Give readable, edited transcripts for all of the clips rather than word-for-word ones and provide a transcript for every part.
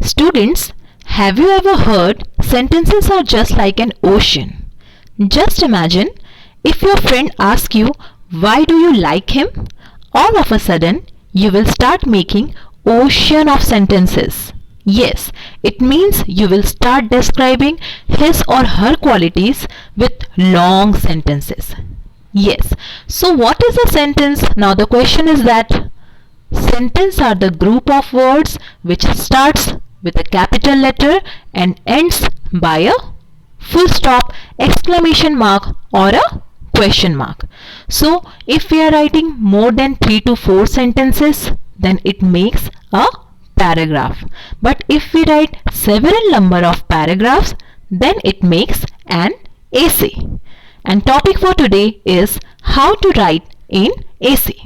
Students, have you ever heard sentences are just like an ocean? Just imagine if your friend asks you, why do you like him? All of a sudden, you will start making ocean of sentences. Yes, it means you will start describing his or her qualities with long sentences. Yes, so what is a sentence? Now the question is that sentence are the group of words which starts with a capital letter and ends by a full stop, exclamation mark or a question mark. So if we are writing more than 3 to 4 sentences, then it makes a paragraph. But if we write several number of paragraphs, then it makes an essay. And topic for today is how to write in essay.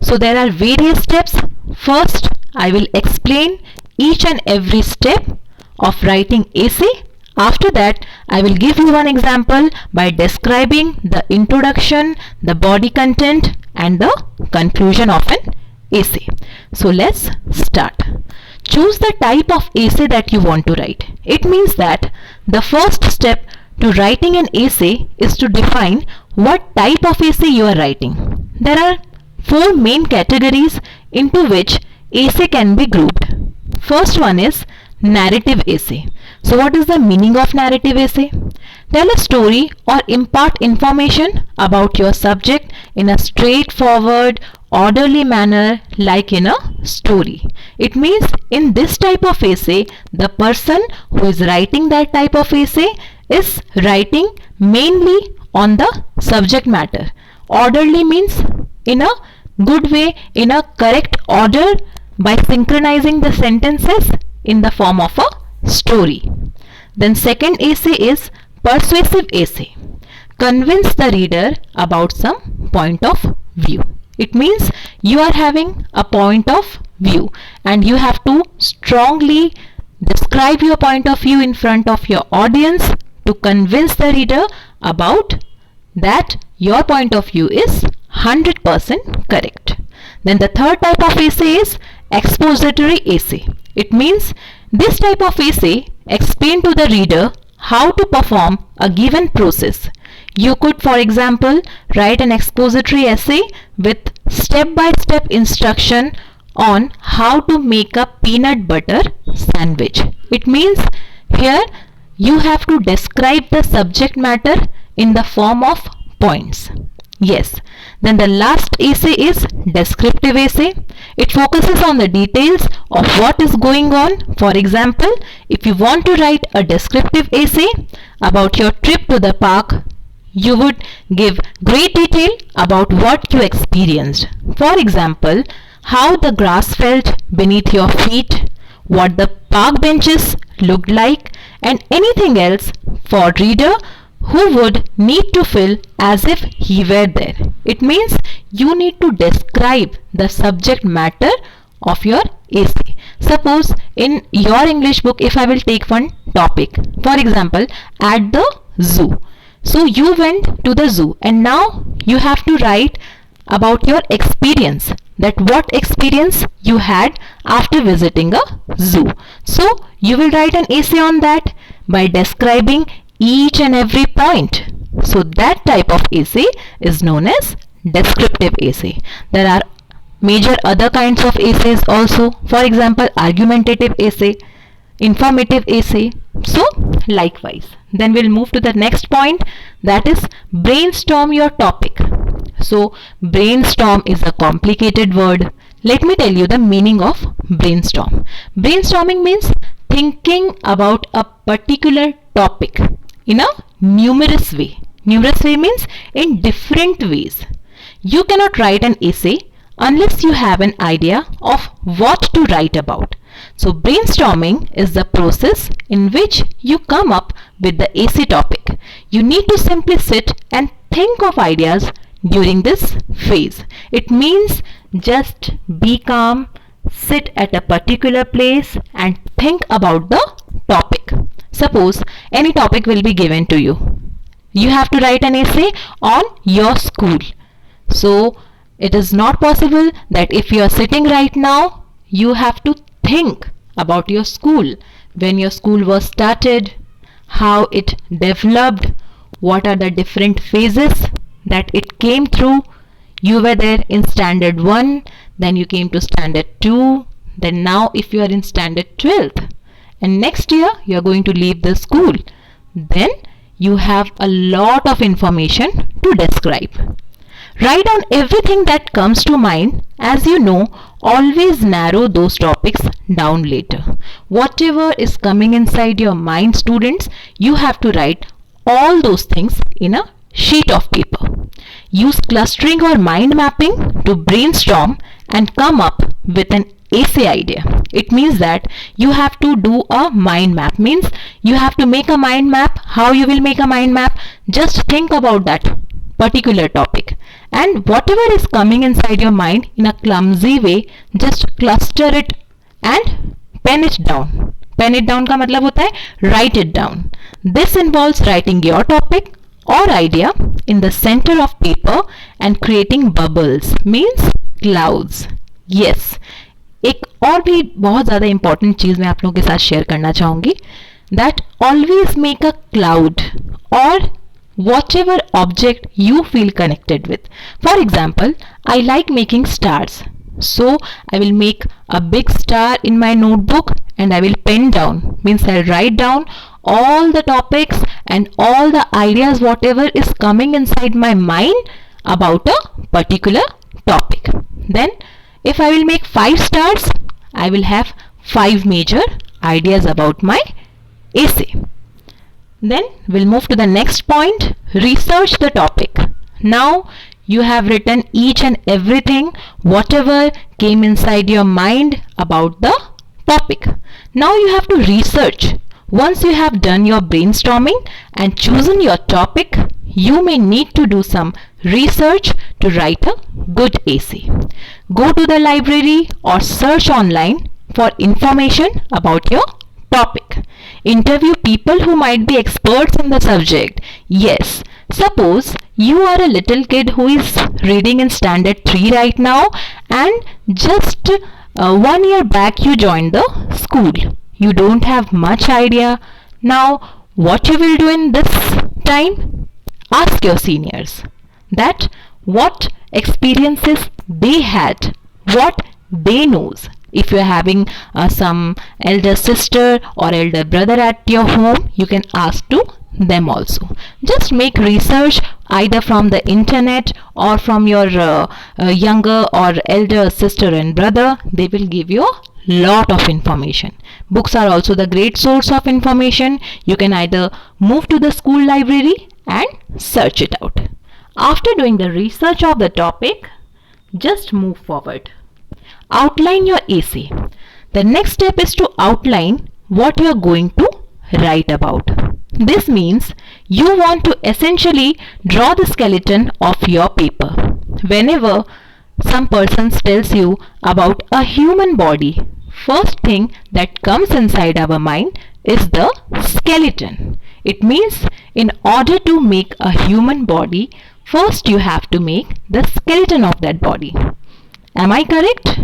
So there are various steps. First, I will explain each and every step of writing essay. After that, I will give you one example by describing the introduction, the body content and the conclusion of an essay. So let's start. Choose the type of essay that you want to write. It means that the first step to writing an essay is to define what type of essay you are writing. There are 4 main categories into which essay can be grouped. First one is narrative essay. So what is the meaning of narrative essay? Tell a story or impart information about your subject in a straightforward, orderly manner like in a story. It means in this type of essay, the person who is writing that type of essay is writing mainly on the subject matter. Orderly means in a good way, in a correct order by synchronizing the sentences in the form of a story. Then second essay is persuasive essay. Convince the reader about some point of view. It means you are having a point of view and you have to strongly describe your point of view in front of your audience to convince the reader about that your point of view is 100% correct. Then the third type of essay is expository essay. It means this type of essay explain to the reader how to perform a given process. You could, for example, write an expository essay with step-by-step instruction on how to make a peanut butter sandwich. It means here you have to describe the subject matter in the form of points. Yes. Then the last essay is descriptive essay. It focuses on the details of what is going on. For example, if you want to write a descriptive essay about your trip to the park, you would give great detail about what you experienced. For example, how the grass felt beneath your feet, what the park benches looked like, and anything else for reader who would need to feel as if he were there. It means you need to describe the subject matter of your essay. Suppose in your English book, if I will take one topic, for example, at the zoo. So you went to the zoo and now you have to write about your experience, that what experience you had after visiting a zoo. So you will write an essay on that by describing each and every point. So that type of essay is known as descriptive essay. There are major other kinds of essays also. For example, argumentative essay, informative essay. So likewise. Then we'll move to the next point, that is brainstorm your topic. So brainstorm is a complicated word. Let me tell you the meaning of brainstorm. Brainstorming means thinking about a particular topic in a numerous way. Numerous way means in different ways. You cannot write an essay unless you have an idea of what to write about. So brainstorming is the process in which you come up with the essay topic. You need to simply sit and think of ideas during this phase. It means just be calm, sit at a particular place and think about the topic. Suppose any topic will be given to you. You have to write an essay on your school. So it is not possible that if you are sitting right now, you have to think about your school, when your school was started, how it developed, what are the different phases that it came through. You were there in standard 1, then you came to standard 2, then now if you are in standard 12th and next year you are going to leave the school, then you have a lot of information to describe. Write down everything that comes to mind. As you know, always narrow those topics down later. Whatever is coming inside your mind, students, you have to write all those things in a sheet of paper. Use clustering or mind mapping to brainstorm and come up with an essay idea. It means that you have to do a mind map. Means you have to make a mind map. How you will make a mind map? Just think about that particular topic, and whatever is coming inside your mind in a clumsy way, just cluster it and pen it down. Pen it down का मतलब होता है write it down. This involves writing your topic or idea in the center of paper and creating bubbles, means clouds. Yes, एक और भी बहुत ज़्यादा important चीज़ मैं आप लोगों के साथ शेयर करना चाहूँगी, that always make a cloud or whatever object you feel connected with. For example, I like making stars. So I will make a big star in my notebook and I will pen down. Means I'll write down all the topics and all the ideas whatever is coming inside my mind about a particular topic. Then if I will make 5 stars, I will have 5 major ideas about my essay. Then we'll move to the next point, research the topic. Now you have written each and everything, whatever came inside your mind about the topic. Now you have to research. Once you have done your brainstorming and chosen your topic, you may need to do some research to write a good essay. Go to the library or search online for information about your topic. Interview people who might be experts in the subject. Yes, suppose you are a little kid who is reading in standard 3 right now and just 1 year back you joined the school. You don't have much idea. Now what you will do in this time? Ask your seniors that what experiences they had, what they knows. If you are having some elder sister or elder brother at your home, you can ask to them also. Just make research either from the internet or from your younger or elder sister and brother. They will give you a lot of information. Books are also the great source of information. You can either move to the school library and search it out. After doing the research of the topic, just move forward. Outline your essay. The next step is to outline what you are going to write about. This means you want to essentially draw the skeleton of your paper. Whenever some person tells you about a human body, first thing that comes inside our mind is the skeleton. It means in order to make a human body, first you have to make the skeleton of that body. Am I correct?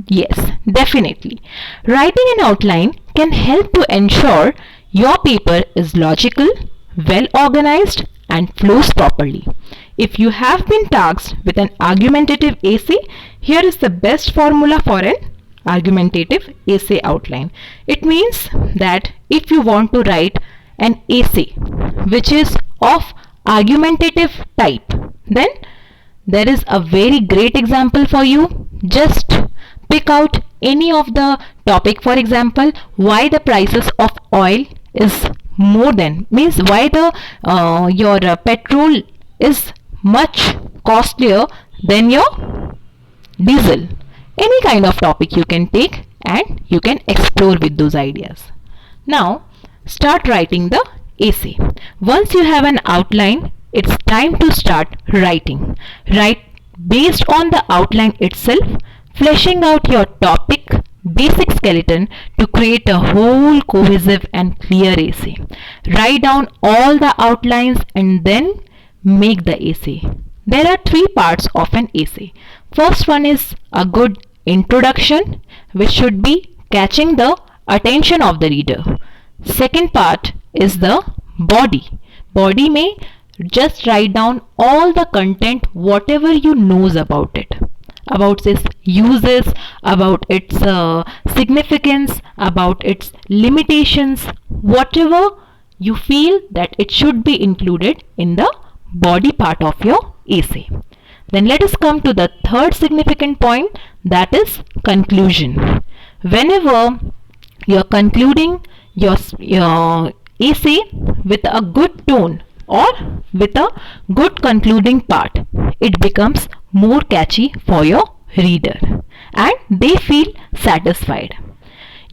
Yes, definitely. Writing an outline can help to ensure your paper is logical, well organized and flows properly. If you have been tasked with an argumentative essay, here is the best formula for an argumentative essay outline. It means that if you want to write an essay which is of argumentative type, then there is a very great example for you. Just pick out any of the topic. For example, why the prices of oil is more than, means why the your petrol is much costlier than your diesel. Any kind of topic you can take and you can explore with those ideas. Now start writing the essay. Once you have an outline, it's time to start writing. Write based on the outline itself, fleshing out your topic basic skeleton to create a whole cohesive and clear essay. Write down all the outlines and then make the essay. There are 3 parts of an essay. First one is a good introduction, which should be catching the attention of the reader. Second part is the body. Body may just write down all the content, whatever you knows about it, about its uses, about its significance, about its limitations, whatever you feel that it should be included in the body part of your essay. Then let us come to the third significant point, that is conclusion. Whenever you are concluding your essay with a good tone or with a good concluding part, it becomes more catchy for your reader and they feel satisfied.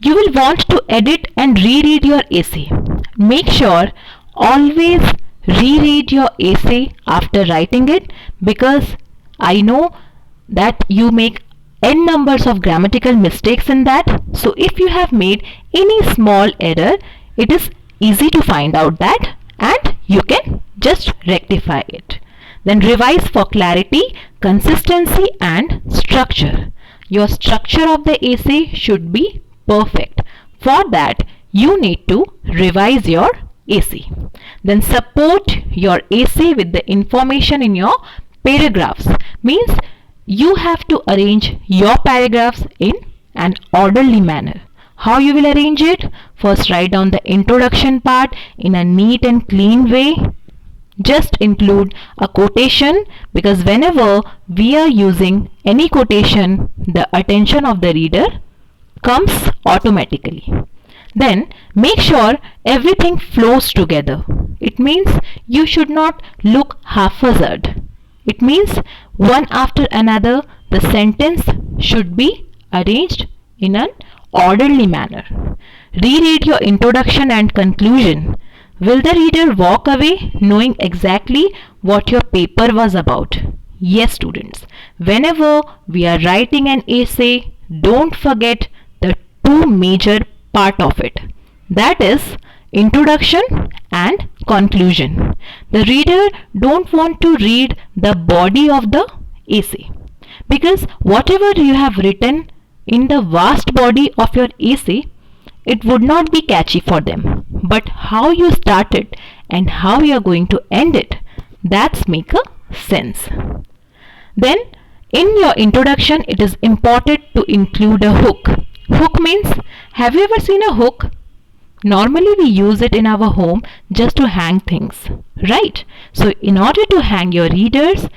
You will want to edit and reread your essay. Make sure always reread your essay after writing it, because I know that you make n numbers of grammatical mistakes in that. So if you have made any small error, it is easy to find out that and you can just rectify it. Then revise for clarity, consistency and structure. Your structure of the essay should be perfect. For that, you need to revise your essay. Then support your essay with the information in your paragraphs. Means you have to arrange your paragraphs in an orderly manner. How you will arrange it? First, write down the introduction part in a neat and clean way. Just include a quotation, because whenever we are using any quotation, the attention of the reader comes automatically. Then make sure everything flows together. It means you should not look haphazard. It means one after another the sentence should be arranged in an orderly manner. Reread your introduction and conclusion. Will the reader walk away knowing exactly what your paper was about? Yes, students. Whenever we are writing an essay, don't forget the two major part of it. That is introduction and conclusion. The reader don't want to read the body of the essay, because whatever you have written in the vast body of your essay, it would not be catchy for them. But how you start it and how you are going to end it, that's make a sense. Then in your introduction, it is important to include a hook. Hook means, have you ever seen a hook? Normally we use it in our home just to hang things, right? So in order to hang your readers,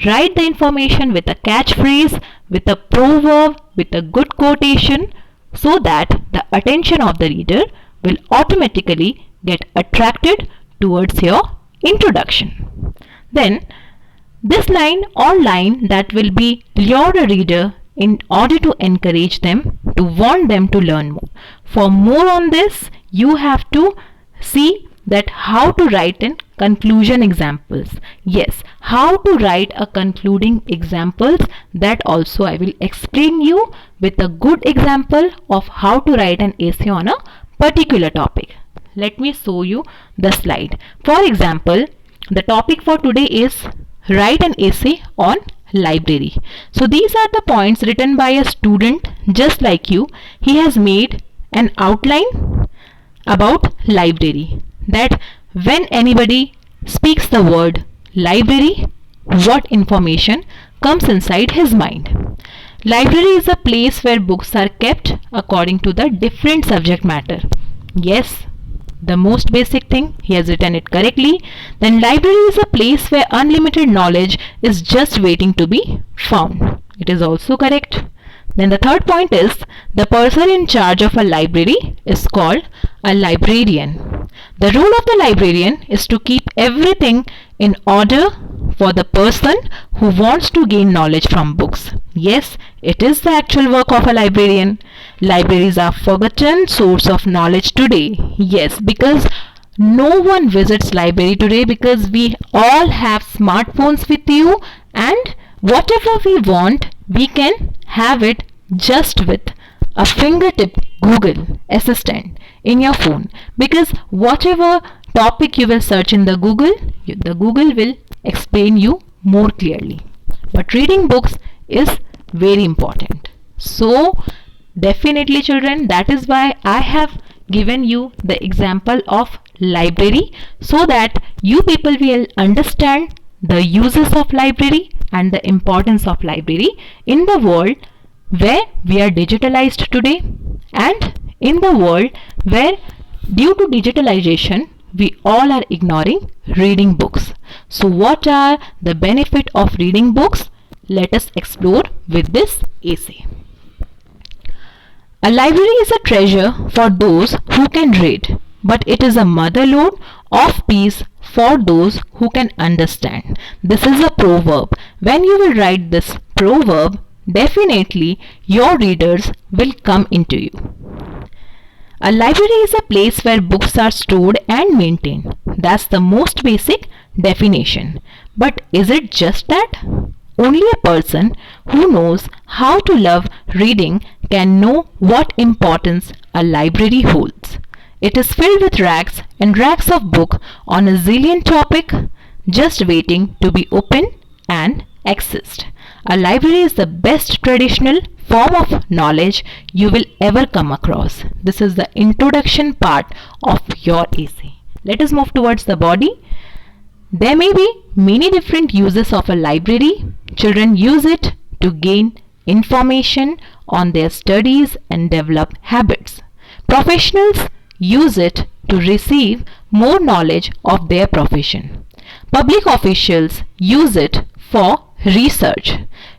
write the information with a catchphrase, with a proverb, with a good quotation, so that the attention of the reader will automatically get attracted towards your introduction. Then this line or line that will be lure a reader in order to encourage them, to want them to learn more. For more on this, you have to see that how to write in conclusion examples. Yes, how to write a concluding examples, that also I will explain you with a good example of how to write an essay on a particular topic. Let me show you the slide. For example, the topic for today is write an essay on library. So these are the points written by a student just like you. He has made an outline about library, that when anybody speaks the word library, what information comes inside his mind. Library is a place where books are kept according to the different subject matter. Yes, the most basic thing, he has written it correctly. Then library is a place where unlimited knowledge is just waiting to be found. It is also correct. Then the third point is, the person in charge of a library is called a librarian. The role of the librarian is to keep everything in order for the person who wants to gain knowledge from books. Yes, it is the actual work of a librarian. Libraries are forgotten source of knowledge today. Yes, because no one visits library today, because we all have smartphones with you, and whatever we want, we can have it just with a fingertip Google Assistant in your phone. Because whatever topic you will search in the Google will explain you more clearly. But reading books is very important. So Definitely children, that is why I have given you the example of library, so that you people will understand the uses of library and the importance of library in the world where we are digitalized today, and in the world where due to digitalization we all are ignoring reading books. So what are the benefit of reading books? Let us explore with this essay. A library is a treasure for those who can read, but it is a motherlode of peace for those who can understand. This is a proverb. When you will write this proverb, definitely your readers will come into you. A library is a place where books are stored and maintained. That's the most basic definition. But is it just that? Only a person who knows how to love reading can know what importance a library holds. It is filled with racks and racks of books on a zillion topics, just waiting to be opened and accessed. A library is the best traditional form of knowledge you will ever come across. This is the introduction part of your essay. Let us move towards the body. There may be many different uses of a library. Children use it to gain information on their studies and develop habits. Professionals use it to receive more knowledge of their profession. Public officials use it for research.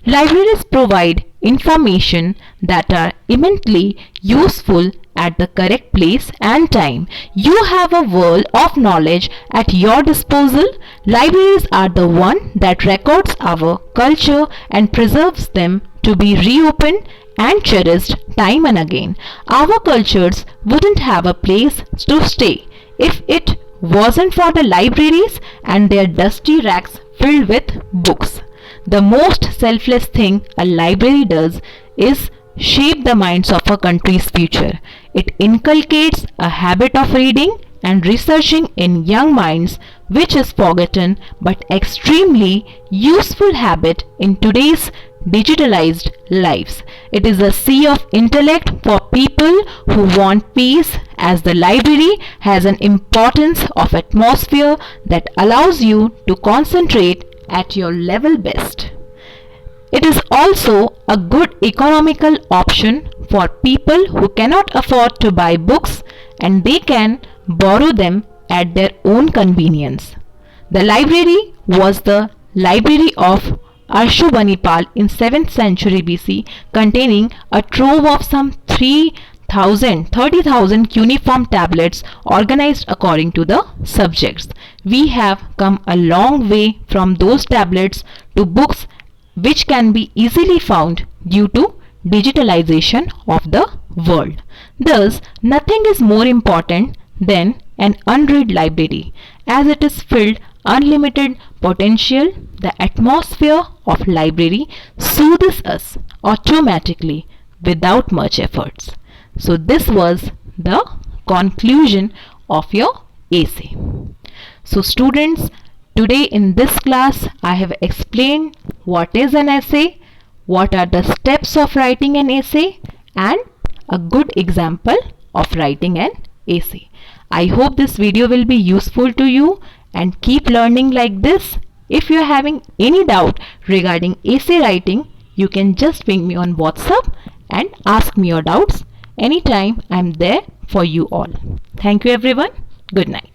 Libraries provide information that are immensely useful at the correct place and time. You have a world of knowledge at your disposal. Libraries are the one that records our culture and preserves them to be reopened and cherished time and again. Our cultures wouldn't have a place to stay if it wasn't for the libraries and their dusty racks filled with books. The most selfless thing a library does is shape the minds of a country's future. It inculcates a habit of reading and researching in young minds, which is forgotten but extremely useful habit in today's digitalized lives. It is a sea of intellect for people who want peace, as the library has an importance of atmosphere that allows you to concentrate at your level best. It is also a good economical option for people who cannot afford to buy books, and they can borrow them at their own convenience. The library was the library of Ashurbanipal in 7th century BC, containing a trove of some 30,000 cuneiform tablets organized according to the subjects. We have come a long way from those tablets to books which can be easily found due to digitalization of the world. Thus, nothing is more important than an unread library, as it is filled unlimited potential. The atmosphere of library soothes us automatically without much efforts. So this was the conclusion of your essay. So students, today in this class I have explained what is an essay, what are the steps of writing an essay, and a good example of writing an essay. I hope this video will be useful to you, and keep learning like this. If you are having any doubt regarding essay writing, you can just ping me on WhatsApp and ask me your doubts. Anytime I am there for you all. Thank you everyone. Good night.